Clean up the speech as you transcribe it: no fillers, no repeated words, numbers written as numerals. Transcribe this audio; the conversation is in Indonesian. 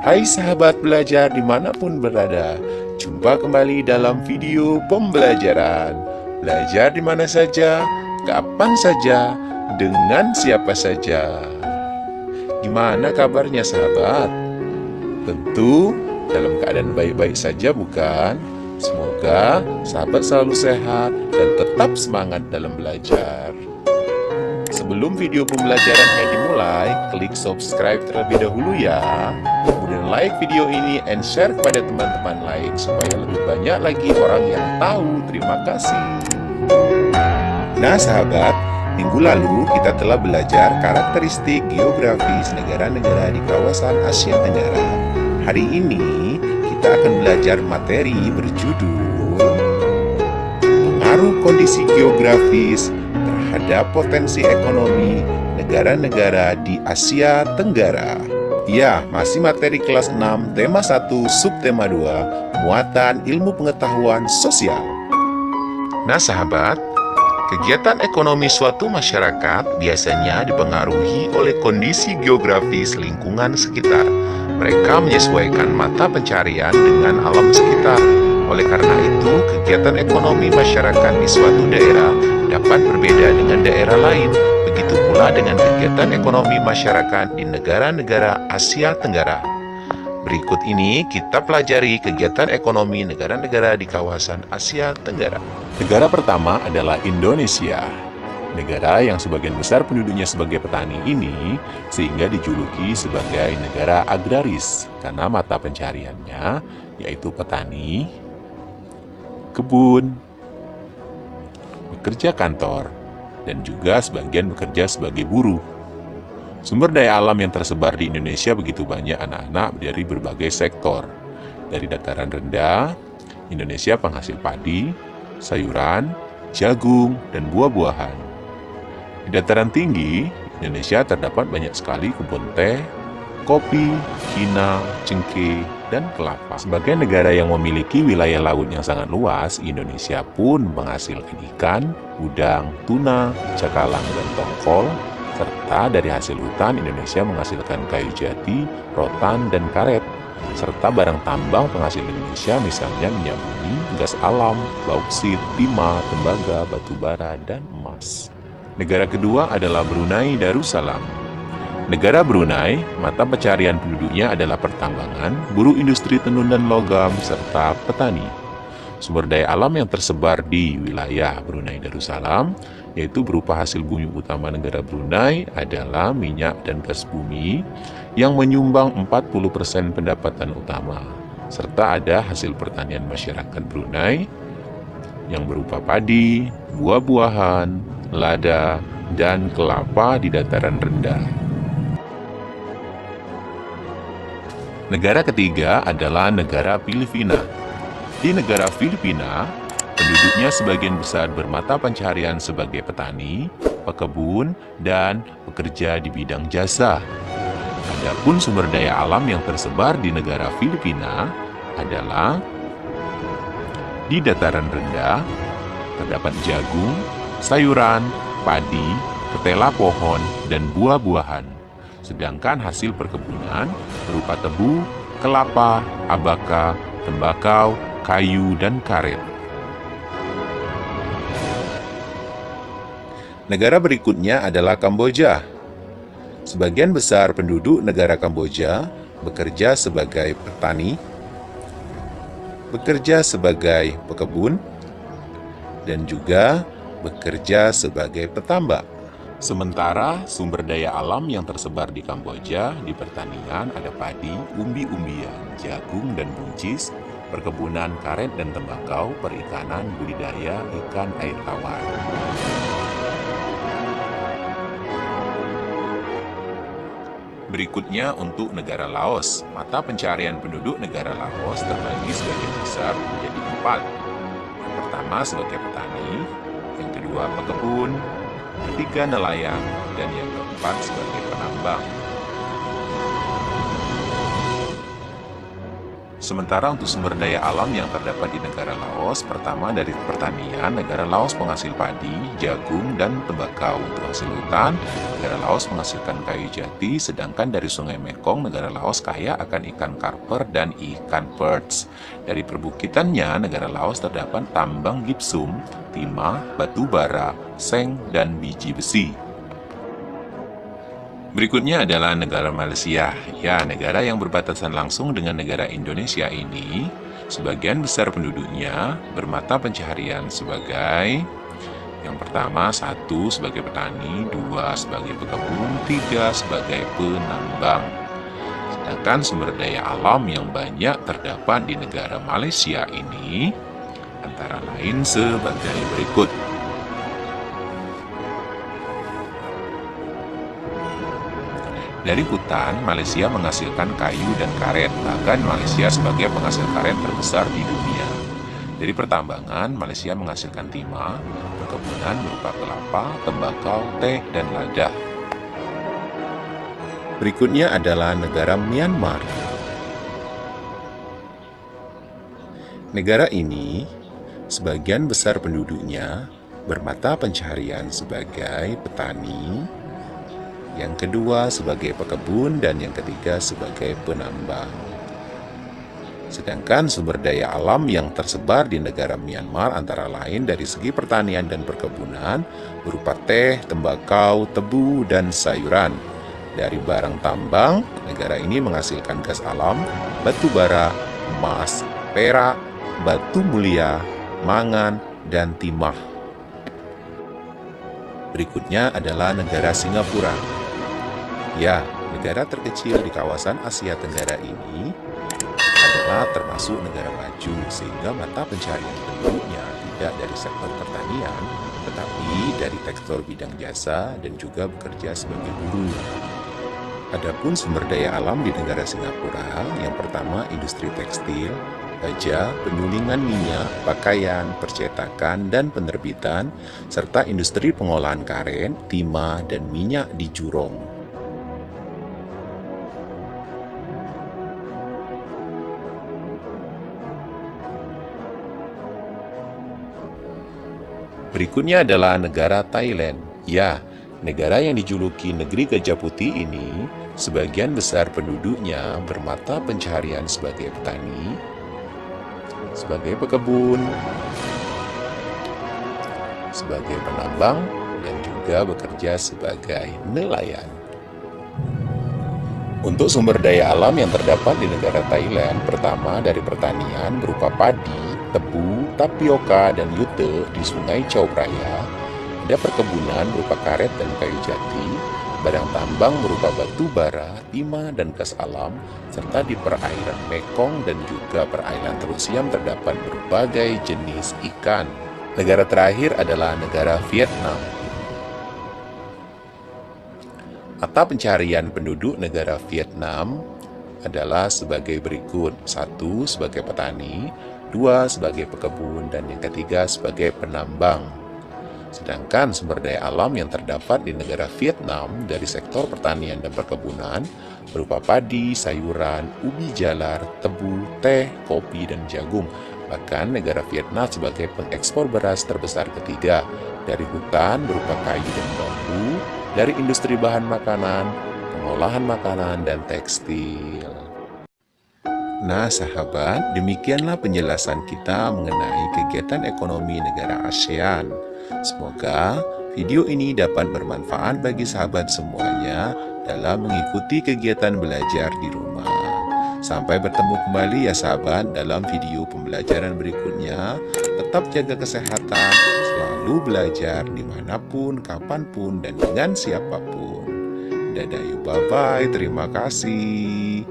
Hai sahabat belajar dimanapun berada, jumpa kembali dalam video pembelajaran. Belajar di mana saja, kapan saja, dengan siapa saja. Gimana kabarnya sahabat? Tentu dalam keadaan baik-baik saja bukan? Semoga sahabat selalu sehat dan tetap semangat dalam belajar. Sebelum video pembelajarannya dimulai, klik subscribe terlebih dahulu ya. Kemudian like video ini and share kepada teman-teman lain supaya lebih banyak lagi orang yang tahu. Terima kasih. Nah sahabat, minggu lalu kita telah belajar karakteristik geografis negara-negara di kawasan Asia Tenggara. Hari ini kita akan belajar materi berjudul pengaruh kondisi geografis terhadap potensi ekonomi negara-negara di Asia Tenggara. Ya, masih materi kelas 6, tema 1, subtema 2, muatan ilmu pengetahuan sosial. Nah sahabat, kegiatan ekonomi suatu masyarakat biasanya dipengaruhi oleh kondisi geografis lingkungan sekitar. Mereka menyesuaikan mata pencarian dengan alam sekitar. Oleh karena itu, kegiatan ekonomi masyarakat di suatu daerah dapat berbeda dengan daerah lain. Begitu pula dengan kegiatan ekonomi masyarakat di negara-negara Asia Tenggara. Berikut ini kita pelajari kegiatan ekonomi negara-negara di kawasan Asia Tenggara. Negara pertama adalah Indonesia. Negara yang sebagian besar penduduknya sebagai petani ini sehingga dijuluki sebagai negara agraris karena mata pencariannya yaitu petani, kebun, bekerja kantor, dan juga sebagian bekerja sebagai buruh. Sumber daya alam yang tersebar di Indonesia begitu banyak anak-anak dari berbagai sektor. Dari dataran rendah, Indonesia penghasil padi, sayuran, jagung, dan buah-buahan. Di dataran tinggi, Indonesia terdapat banyak sekali kebun teh, kopi, kinau, cengkeh, dan kelapa. Sebagai negara yang memiliki wilayah laut yang sangat luas, Indonesia pun menghasilkan ikan, udang, tuna, cakalang, dan tongkol, serta dari hasil hutan Indonesia menghasilkan kayu jati, rotan, dan karet, serta barang tambang penghasil Indonesia misalnya minyak bumi, gas alam, bauksit, timah, tembaga, batu bara, dan emas. Negara kedua adalah Brunei Darussalam. Negara Brunei, mata pencarian penduduknya adalah pertambangan, buruh industri tenun dan logam, serta petani. Sumber daya alam yang tersebar di wilayah Brunei Darussalam, yaitu berupa hasil bumi utama negara Brunei adalah minyak dan gas bumi yang menyumbang 40% pendapatan utama, serta ada hasil pertanian masyarakat Brunei yang berupa padi, buah-buahan, lada, dan kelapa di dataran rendah. Negara ketiga adalah negara Filipina. Di negara Filipina, penduduknya sebagian besar bermata pencarian sebagai petani, pekebun, dan pekerja di bidang jasa. Adapun sumber daya alam yang tersebar di negara Filipina adalah di dataran rendah, terdapat jagung, sayuran, padi, ketela pohon, dan buah-buahan. Sedangkan hasil perkebunan berupa tebu, kelapa, abaka, tembakau, kayu, dan karet. Negara berikutnya adalah Kamboja. Sebagian besar penduduk negara Kamboja bekerja sebagai petani, bekerja sebagai pekebun, dan juga bekerja sebagai petambak. Sementara sumber daya alam yang tersebar di Kamboja di pertanian ada padi, umbi-umbian, jagung dan buncis, perkebunan karet dan tembakau, perikanan, budidaya ikan air tawar. Berikutnya untuk negara Laos. Mata pencarian penduduk negara Laos terbagi sebagian besar menjadi 4. Yang pertama sebagai petani, yang kedua pekebun, ketiga nelayan, dan yang keempat sebagai penambang. Sementara untuk sumber daya alam yang terdapat di negara Laos, pertama dari pertanian, negara Laos penghasil padi, jagung, dan tembakau. Untuk hasil hutan, negara Laos menghasilkan kayu jati, sedangkan dari Sungai Mekong, negara Laos kaya akan ikan karper dan ikan perch. Dari perbukitannya, negara Laos terdapat tambang gipsum, timah, batu bara, seng, dan biji besi. Berikutnya adalah negara Malaysia. Ya, negara yang berbatasan langsung dengan negara Indonesia ini, sebagian besar penduduknya bermata pencaharian sebagai yang pertama, 1 sebagai petani, 2 sebagai pekebun, 3 sebagai penambang. Sedangkan sumber daya alam yang banyak terdapat di negara Malaysia ini antara lain sebagai berikut. Dari hutan, Malaysia menghasilkan kayu dan karet, bahkan Malaysia sebagai penghasil karet terbesar di dunia. Dari pertambangan, Malaysia menghasilkan timah, perkebunan berupa kelapa, tembakau, teh, dan lada. Berikutnya adalah negara Myanmar. Negara ini, sebagian besar penduduknya bermata pencaharian sebagai petani, yang kedua sebagai pekebun, dan yang ketiga sebagai penambang. Sedangkan sumber daya alam yang tersebar di negara Myanmar antara lain dari segi pertanian dan perkebunan berupa teh, tembakau, tebu, dan sayuran. Dari barang tambang, negara ini menghasilkan gas alam, batu bara, emas, perak, batu mulia, mangan, dan timah. Berikutnya adalah negara Singapura. Ya, negara terkecil di kawasan Asia Tenggara ini adalah termasuk negara maju, sehingga mata pencaharian penduduknya tidak dari sektor pertanian, tetapi dari sektor bidang jasa dan juga bekerja sebagai buruh. Adapun sumber daya alam di negara Singapura, yang pertama industri tekstil, baja, penyulingan minyak, pakaian, percetakan, dan penerbitan, serta industri pengolahan karet, timah, dan minyak di Jurong. Berikutnya adalah negara Thailand. Ya, negara yang dijuluki negeri gajah putih ini, sebagian besar penduduknya bermata pencaharian sebagai petani, sebagai pekebun, sebagai penambang, dan juga bekerja sebagai nelayan. Untuk sumber daya alam yang terdapat di negara Thailand, pertama dari pertanian berupa padi, tebu, tapioka, dan yute di Sungai Chao Phraya. Ada perkebunan berupa karet dan kayu jati, barang tambang berupa batu bara, timah, dan gas alam, serta di perairan Mekong dan juga perairan Teluk Siam terdapat berbagai jenis ikan. Negara terakhir adalah negara Vietnam. Mata pencaharian penduduk negara Vietnam adalah sebagai berikut. 1 sebagai petani, 2 sebagai pekebun, dan yang ketiga sebagai penambang. Sedangkan sumber daya alam yang terdapat di negara Vietnam dari sektor pertanian dan perkebunan berupa padi, sayuran, ubi jalar, tebu, teh, kopi, dan jagung. Bahkan negara Vietnam sebagai pengekspor beras terbesar ketiga. Dari hutan berupa kayu dan bambu, dari industri bahan makanan, pengolahan makanan, dan tekstil. Nah sahabat, demikianlah penjelasan kita mengenai kegiatan ekonomi negara ASEAN. Semoga video ini dapat bermanfaat bagi sahabat semuanya dalam mengikuti kegiatan belajar di rumah. Sampai bertemu kembali ya sahabat dalam video pembelajaran berikutnya. Tetap jaga kesehatan, selalu belajar dimanapun, kapanpun, dan dengan siapapun. Dadah yuk, bye-bye, terima kasih.